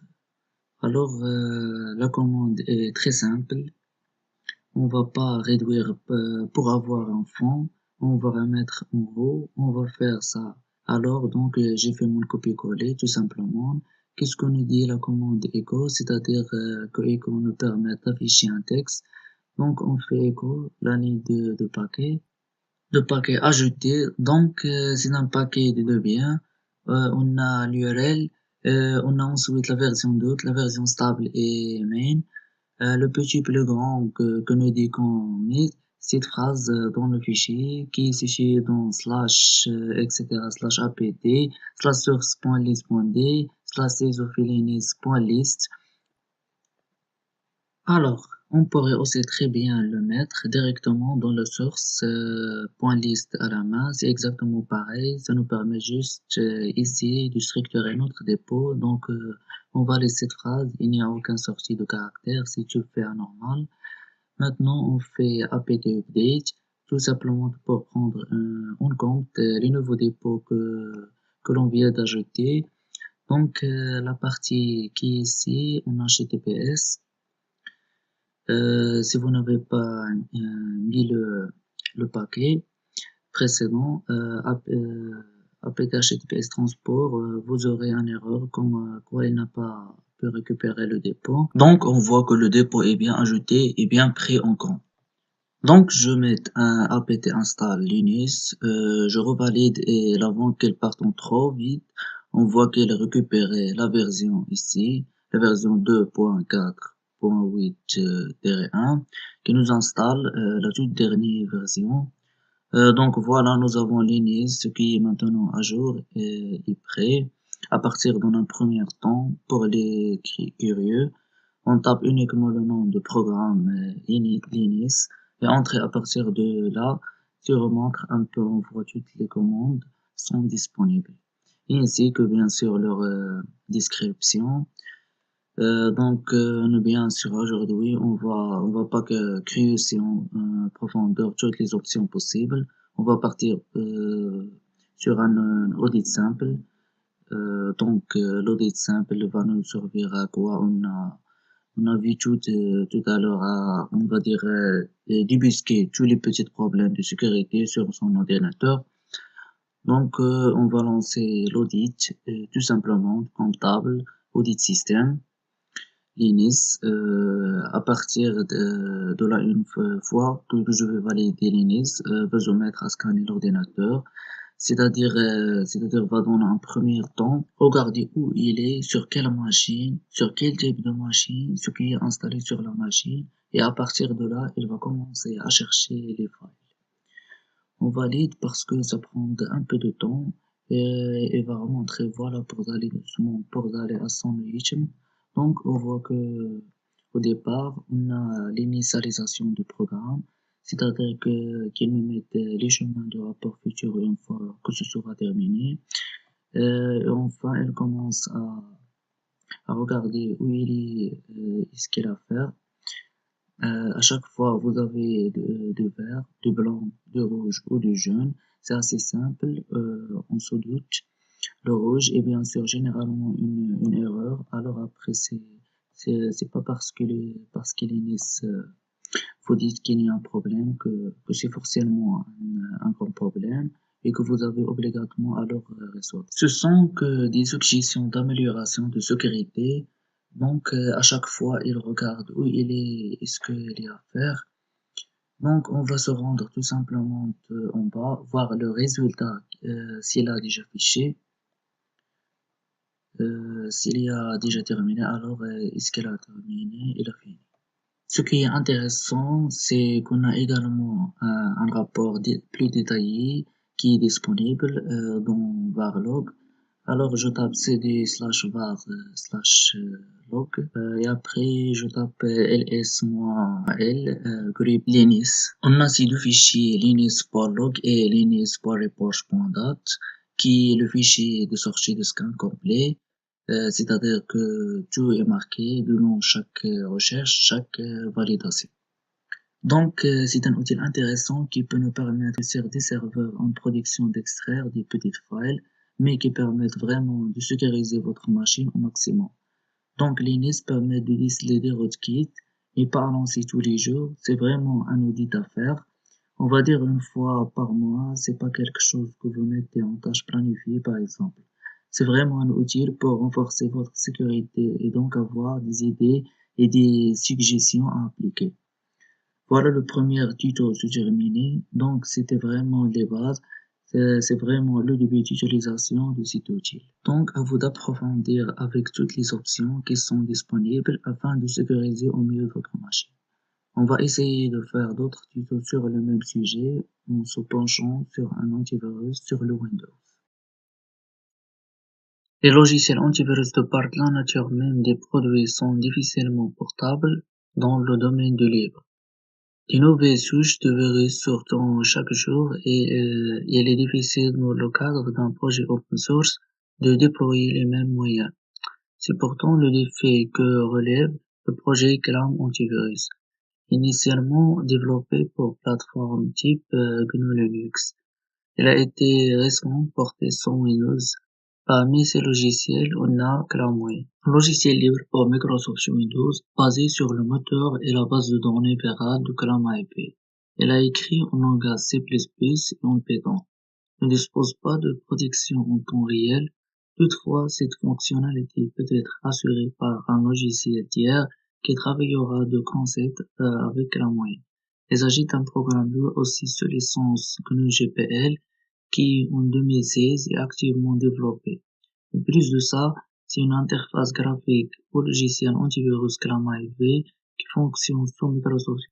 Alors la commande est très simple. On va pas réduire pour avoir un fond, on va remettre en haut, on va faire ça. Alors donc j'ai fait mon copier-coller tout simplement. Qu'est-ce qu'on nous dit la commande echo, c'est-à-dire que echo nous permet d'afficher un texte. Donc on fait echo la ligne de paquet ajouté. Donc c'est un paquet de 2 biens. On a l'URL, on a ensuite la version doute, la version stable et main. Le petit plus grand que nous dit qu'on met cette phrase dans le fichier qui est fichier dans slash etc slash apt slash source.list.d slash isophilinis.list. Alors, on pourrait aussi très bien le mettre directement dans le source .list à la main, c'est exactement pareil, ça nous permet juste ici de structurer notre dépôt, donc on va laisser cette phrase, il n'y a aucune sortie de caractère si tu fais un normal. Maintenant, on fait apt update, tout simplement pour prendre en compte les nouveaux dépôts que l'on vient d'ajouter. Donc, la partie qui est ici en HTTPS, si vous n'avez pas mis le paquet précédent, apt HTTPS transport, vous aurez une erreur comme quoi il n'a pas pu récupérer le dépôt. Donc, on voit que le dépôt est bien ajouté et bien pris en compte. Donc, je mets un apt install linux, je revalide et avant qu'elle parte en trop vite, on voit qu'elle a récupéré la version ici, la version 2.4.8-1, qui nous installe la toute dernière version. Donc voilà, nous avons Linux, ce qui est maintenant à jour et prêt. À partir d'un premier temps, pour les curieux, on tape uniquement le nom de programme Linux et entrer à partir de là, tu remontres un peu, on voit toutes les commandes sont disponibles. Et ainsi que bien sûr leur description. Donc bien sûr aujourd'hui on va pas que creuser en profondeur toutes les options possibles. On va partir sur un audit simple. Donc l'audit simple va nous servir à quoi on a vu tout à l'heure à, on va dire, débusquer tous les petits problèmes de sécurité sur son ordinateur. Donc, on va lancer l'audit, tout simplement, comptable, audit système, Linux. À partir de là, une fois que je vais valider Linux, va se mettre à scanner l'ordinateur. C'est-à-dire va dans un premier temps regarder où il est, sur quelle machine, sur quel type de machine, ce qui est installé sur la machine, et à partir de là, il va commencer à chercher les failles. On valide parce que ça prend un peu de temps et va remontrer voilà pour aller doucement, pour aller à son rythme. Donc on voit que au départ, on a l'initialisation du programme, c'est-à-dire qu'il nous met les chemins de rapport futur une fois que ce sera terminé. Et enfin, elle commence à regarder où il est, ce qu'il a à faire. À chaque fois, vous avez de vert, de blanc, de rouge ou de jaune. C'est assez simple, on se doute. Le rouge est bien sûr généralement une erreur. Alors après, c'est pas parce qu'il est Nice vous dites qu'il y a un problème, que c'est forcément un grand problème et que vous avez obligatoirement à le résoudre. Ce sont que des suggestions d'amélioration de sécurité. Donc, à chaque fois, il regarde où il est et ce qu'il y a à faire. Donc, on va se rendre tout simplement en bas, voir le résultat s'il a déjà fiché. S'il a déjà terminé, alors est-ce qu'il a terminé? Il a fini. Ce qui est intéressant, c'est qu'on a également un rapport plus détaillé qui est disponible dans varlog. Alors je tape cd/var/log et après je tape ls-l grep-linis. On a ces deux fichiers linis.log et linis.report.dat qui est le fichier de sortie de scan complet. C'est-à-dire que tout est marqué devant chaque recherche, chaque validation. Donc, c'est un outil intéressant qui peut nous permettre sur des serveurs en production d'extraire des petites files, mais qui permettent vraiment de sécuriser votre machine au maximum. Donc, Linux permet de déceler des rootkits et pas à lancer tous les jours. C'est vraiment un audit à faire. On va dire une fois par mois, c'est pas quelque chose que vous mettez en tâche planifiée par exemple. C'est vraiment un outil pour renforcer votre sécurité et donc avoir des idées et des suggestions à appliquer. Voilà le premier tuto se terminé. Donc c'était vraiment les bases. C'est vraiment le début d'utilisation de cet outil. Donc à vous d'approfondir avec toutes les options qui sont disponibles afin de sécuriser au mieux votre machine. On va essayer de faire d'autres tutos sur le même sujet en se penchant sur un antivirus sur le Windows. Les logiciels antivirus de par la nature même des produits sont difficilement portables dans le domaine du libre. De nouvelles souches de virus sortent chaque jour et il est difficile dans le cadre d'un projet open source de déployer les mêmes moyens. C'est pourtant le défi que relève le projet Clam Antivirus, initialement développé pour plateforme type GNU Linux. Il a été récemment porté sur Windows. Parmi ces logiciels, on a ClamWay, un logiciel libre pour Microsoft sur Windows, basé sur le moteur et la base de données virale de ClamIP. Il a écrit en langage C++ et en Python. Il ne dispose pas de protection en temps réel. Toutefois, cette fonctionnalité peut être assurée par un logiciel tiers qui travaillera de concert avec ClamWay. Il s'agit d'un programme aussi sous licence GNU GPL qui en 2016 est activement développé. En plus de ça, c'est une interface graphique au logiciel antivirus ClamIV qui fonctionne sur Microsoft.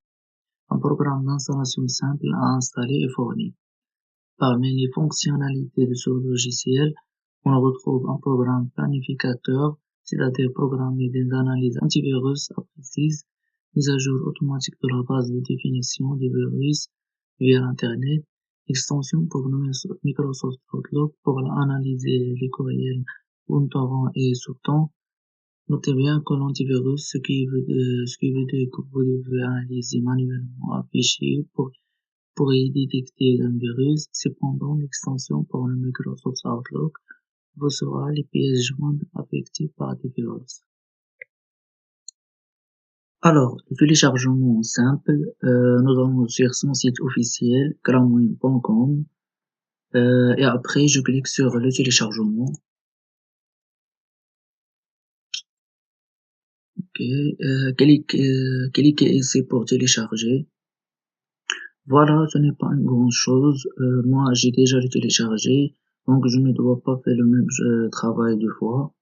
Un programme d'installation simple à installer et fournir. Parmi les fonctionnalités de ce logiciel, on retrouve un programme planificateur, c'est-à-dire programmer des analyses antivirus précises, mise à jour automatique de la base de définition des virus via Internet, extension pour Microsoft Outlook pour analyser les courriels entrants et sortants. Notez bien que l'antivirus, ce qui veut dire que vous devez analyser manuellement un fichier pour y détecter un virus. Cependant, l'extension pour le Microsoft Outlook vous sera les pièces jointes affectées par des virus. Alors, le téléchargement simple, nous allons sur son site officiel, clamway.com, et après je clique sur le téléchargement. Ok, cliquez ici pour télécharger. Voilà, ce n'est pas une grande chose. Moi, j'ai déjà le téléchargé, donc je ne dois pas faire le même travail deux fois.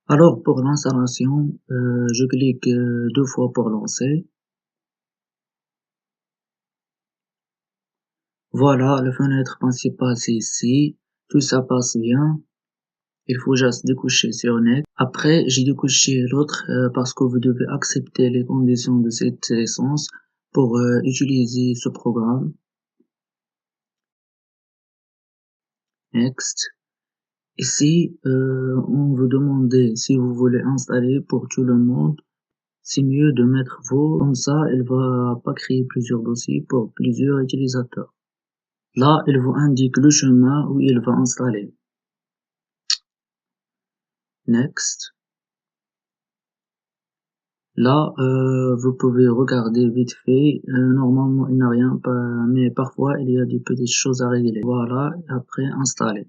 Alors, pour l'installation, je clique deux fois pour lancer. Voilà, la fenêtre principale, c'est ici. Tout ça passe bien. Il faut juste décocher sur net. Après, j'ai décoché l'autre parce que vous devez accepter les conditions de cette licence pour utiliser ce programme. Next. Ici, on vous demande si vous voulez installer pour tout le monde. C'est mieux de mettre vos, comme ça, elle va pas créer plusieurs dossiers pour plusieurs utilisateurs. Là, il vous indique le chemin où il va installer. Next. Là, vous pouvez regarder vite fait. Normalement, il n'y a rien, mais parfois, il y a des petites choses à régler. Voilà, et après, installer.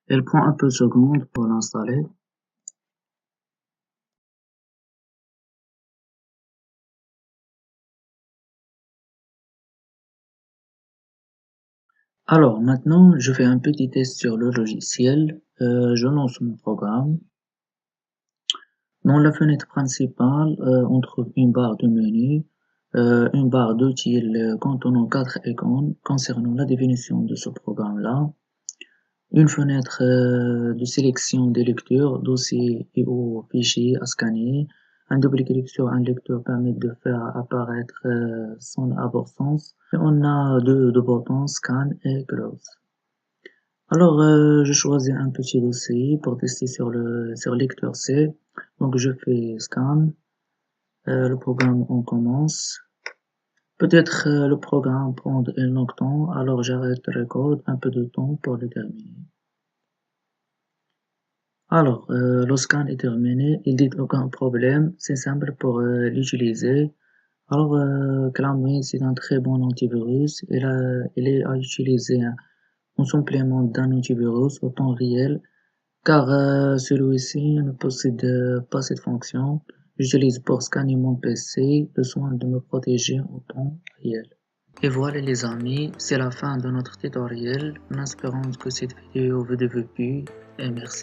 Elle prend un peu de secondes pour l'installer. Alors, maintenant, je fais un petit test sur le logiciel. Je lance mon programme. Dans la fenêtre principale, on trouve une barre de menu, une barre d'outils contenant 4 icônes concernant la définition de ce programme-là, une fenêtre de sélection des lectures, dossiers et ou fichiers à scanner. Un double-clic sur un lecteur permet de faire apparaître son absence. Et on a deux boutons, Scan et Close. Alors, je choisis un petit dossier pour tester sur lecteur C. Donc, je fais Scan. Le programme, on commence. Peut-être le programme prend un long temps, alors j'arrête le code un peu de temps pour le terminer. Alors, le scan est terminé, il dit aucun problème, c'est simple pour l'utiliser. Alors, Clammy, c'est un très bon antivirus, il est à utiliser en complément d'un antivirus au temps réel, car celui-ci ne possède pas cette fonction. J'utilise pour scanner mon PC le soin de me protéger au temps réel. Et voilà les amis, c'est la fin de notre tutoriel, en espérant que cette vidéo vous a plu, et merci.